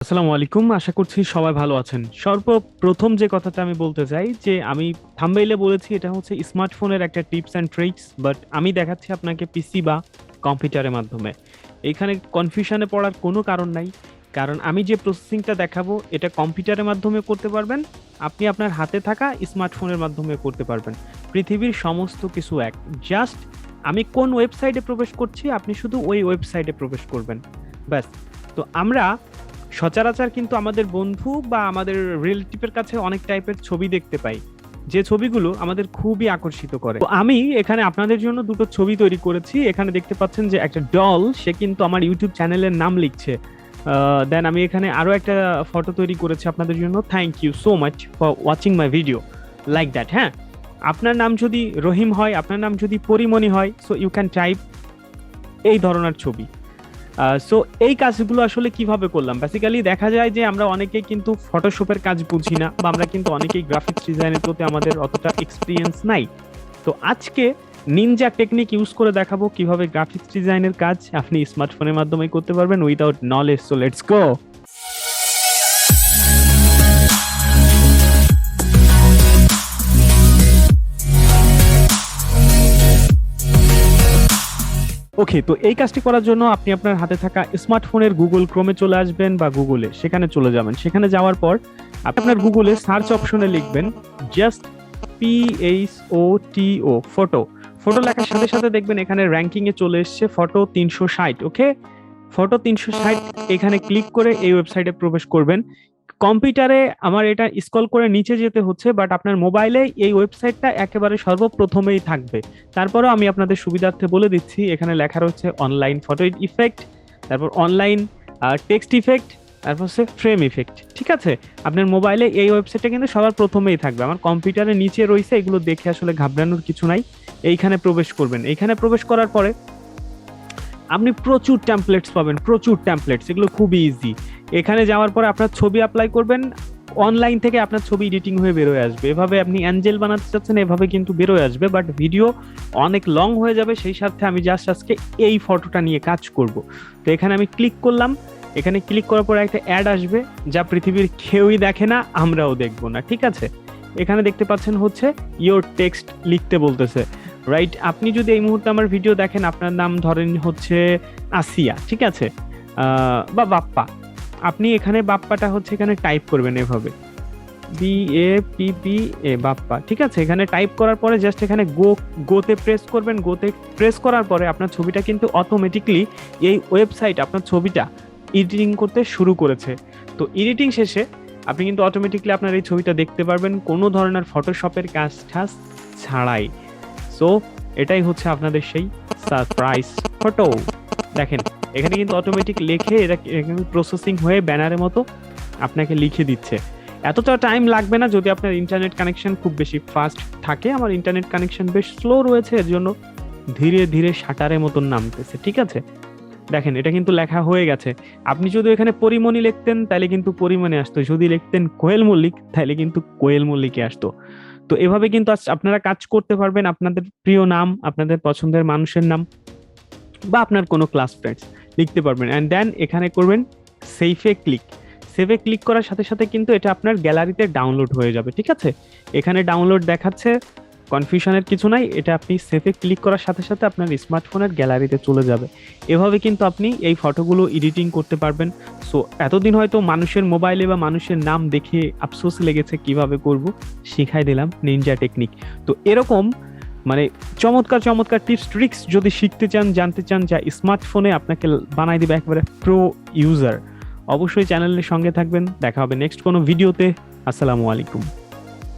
আসসালামু আলাইকুম, আশা করছি সবাই ভালো আছেন। সর্বপ্রথম যে কথাটা আমি বলতে চাই যে আমি থাম্বনেইলে বলেছি এটা হচ্ছে স্মার্টফোনের একটা টিপস অ্যান্ড ট্রিক্স, বাট আমি দেখাচ্ছি আপনাকে পিসি বা কম্পিউটারের মাধ্যমে। এখানে কনফিউশনে পড়ার কোনো কারণ নাই, কারণ আমি যে প্রসেসিংটা দেখাবো এটা কম্পিউটারের মাধ্যমে করতে পারবেন, আপনি আপনার হাতে থাকা স্মার্টফোনের মাধ্যমে করতে পারবেন। পৃথিবীর সমস্ত কিছু এক, জাস্ট আমি কোন ওয়েবসাইটে প্রবেশ করছি আপনি শুধু ওই ওয়েবসাইটে প্রবেশ করবেন, ব্যাস। তো আমরা সচরাচর কিন্তু আমাদের বন্ধু বা আমাদের রিলেটিভের কাছে অনেক টাইপের ছবি দেখতে পাই, যে ছবিগুলো আমাদের খুবই আকর্ষিত করে। তো আমি এখানে আপনাদের জন্য দুটো ছবি তৈরি করেছি। এখানে দেখতে পাচ্ছেন যে একটা ডল, সে কিন্তু আমার ইউটিউব চ্যানেলের নাম লিখছে। দেন আমি এখানে আরো একটা ফটো তৈরি করেছি আপনাদের জন্য। Thank you so much for watching my video like that. হ্যাঁ, আপনার নাম যদি রহিম হয়, আপনার নাম যদি পরিমণি হয়, সো ইউ ক্যান টাইপ এই ধরনের ছবি। সো এই কাজগুলো আসলে কিভাবে করলাম, বেসিক্যালি দেখা যায় যে আমরা অনেকেই কিন্তু ফটোশপের কাজ বুঝি না, বা আমরা কিন্তু অনেকেই গ্রাফিক্স ডিজাইনের প্রতি আমাদের অতটা এক্সপিরিয়েন্স নাই। তো আজকে নিনজা টেকনিক ইউজ করে দেখাবো কিভাবে গ্রাফিক্স ডিজাইনের কাজ আপনি স্মার্টফোনের মাধ্যমে করতে পারবেন without knowledge. So let's go. Okay, তো এই কাজটি করার জন্য আপনি আপনার হাতে থাকা স্মার্টফোনের গুগল ক্রোমে চলে আসবেন বা গুগলে সেখানে চলে যাবেন। সেখানে যাওয়ার পর আপনি আপনার গুগলে সার্চ অপশনে লিখবেন জাস্ট PHOTO ফটো। ফটো লেখার সাথে সাথে দেখবেন এখানে র্যাঙ্কিং এ চলে এসেছে ফটো 360। ওকে, ফটো 360 এখানে ক্লিক করে এই ওয়েবসাইটে প্রবেশ করবেন। কম্পিউটারে আমার এটা স্ক্রল করে নিচে যেতে হচ্ছে, বাট আপনার মোবাইলে এই ওয়েবসাইটটা একেবারে সর্বপ্রথমেই থাকবে। তারপরেও আমি আপনাদের সুবিধার্থে বলে দিচ্ছি, এখানে লেখা রয়েছে অনলাইন ফটো ইফেক্ট, তারপর অনলাইন টেক্সট ইফেক্ট, তারপর হচ্ছে ফ্রেম ইফেক্ট। ঠিক আছে, আপনার মোবাইলে এই ওয়েবসাইটটা কিন্তু সবার প্রথমেই থাকবে। আমার কম্পিউটারের নিচে রয়েছে, এগুলো দেখে আসলে ঘাবড়ানোর কিছু নাই। এইখানে প্রবেশ করবেন। এইখানে প্রবেশ করার পরে আপনি প্রচুর টেমপ্লেটস পাবেন, প্রচুর টেমপ্লেটস, এগুলো খুবই ইজি। এখানে যাওয়ার পরে আপনার ছবি অ্যাপ্লাই করবেন, অনলাইন থেকে আপনার ছবি এডিটিং হয়ে বেরোয় আসবে। এভাবে আপনি অ্যাঞ্জেল বানাতে চাচ্ছেন, এভাবে কিন্তু বেরোয় আসবে, বাট ভিডিও অনেক লং হয়ে যাবে। সেই সাথে আমি জাস্ট আজকে এই ফটোটা নিয়ে কাজ করব। তো এখানে আমি ক্লিক করলাম। এখানে ক্লিক করার পরে একটা অ্যাড আসবে, যা পৃথিবীর কেউই দেখে না, আমরাও দেখবো না। ঠিক আছে, এখানে দেখতে পাচ্ছেন হচ্ছে ইয়োর টেক্সট লিখতে বলতেছে, রাইট? আপনি যদি এই মুহূর্তে আমার ভিডিও দেখেন, আপনার নাম ধরেন হচ্ছে আসিয়া, ঠিক আছে, বা বাপ্পা। আপনি এখানে বাপ্পাটা হচ্ছে এখানে টাইপ করবেন এভাবে, BAPPA বাপ্পা। ঠিক আছে, এখানে টাইপ করার পরে জাস্ট এখানে গোতে প্রেস করবেন। গোতে প্রেস করার পরে আপনার ছবিটা কিন্তু অটোমেটিকলি এই ওয়েবসাইট আপনার ছবিটা এডিটিং করতে শুরু করেছে। তো এডিটিং শেষে আপনি কিন্তু অটোমেটিকলি আপনার এই ছবিটা দেখতে পারবেন কোনো ধরনের ফটোশপের কাজ টাজ ছাড়াই। সো এটাই হচ্ছে আপনাদের সেই সারপ্রাইজ ফটো। দেখেন এখানে কিন্তু অটোমেটিক লিখে এটা প্রসেসিং হয়ে ব্যানারের মতো আপনাকে লিখে দিচ্ছে। এতটা টাইম লাগবে না যদি আপনার ইন্টারনেট কানেকশন খুব বেশি ফাস্ট থাকে। আমার ইন্টারনেট কানেকশন বেশ স্লো রয়েছে, এর জন্য ধীরে ধীরে শাটারের মতন নামতেছে। ঠিক আছে, দেখেন এটা কিন্তু লেখা হয়ে গেছে। আপনি যদি এখানে পরিমণি লিখতেন তাহলে কিন্তু পরিমণি আসতো, যদি লিখতেন কোয়েল মল্লিক তাহলে কিন্তু কোয়েল মল্লিকে আসতো। তো এভাবে কিন্তু আপনারা কাজ করতে পারবেন। আপনাদের প্রিয় নাম, আপনাদের পছন্দের মানুষের নাম, বা আপনার কোনো ক্লাস ফ্রেন্ডস লিখতে পারবেন। অ্যান্ড দেন এখানে করবেন সেভে ক্লিক। সেভে ক্লিক করার সাথে সাথে কিন্তু এটা আপনার গ্যালারিতে ডাউনলোড হয়ে যাবে। ঠিক আছে, এখানে ডাউনলোড দেখাচ্ছে, কনফিউশনের কিছু নাই। এটা আপনি সেভে ক্লিক করার সাথে সাথে আপনার স্মার্টফোনের গ্যালারিতে চলে যাবে। এভাবে কিন্তু আপনি এই ফটোগুলো এডিটিং করতে পারবেন। সো এতদিন হয়তো মানুষের মোবাইলে বা মানুষের নাম দেখে আফসোস লেগেছে, কিভাবে করব শিখাই দিলাম নিনজা টেকনিক। তো এরকম মানে চমৎকার চমৎকার টিপস ট্রিক্স যদি শিখতে চান, জানতে চান, যা স্মার্টফোনে আপনাকে বানাই দিবে একেবারে প্রো ইউজার, অবশ্যই চ্যানেলের সঙ্গে থাকবেন। দেখা হবে নেক্সট কোনো ভিডিওতে। আসসালামু আলাইকুম।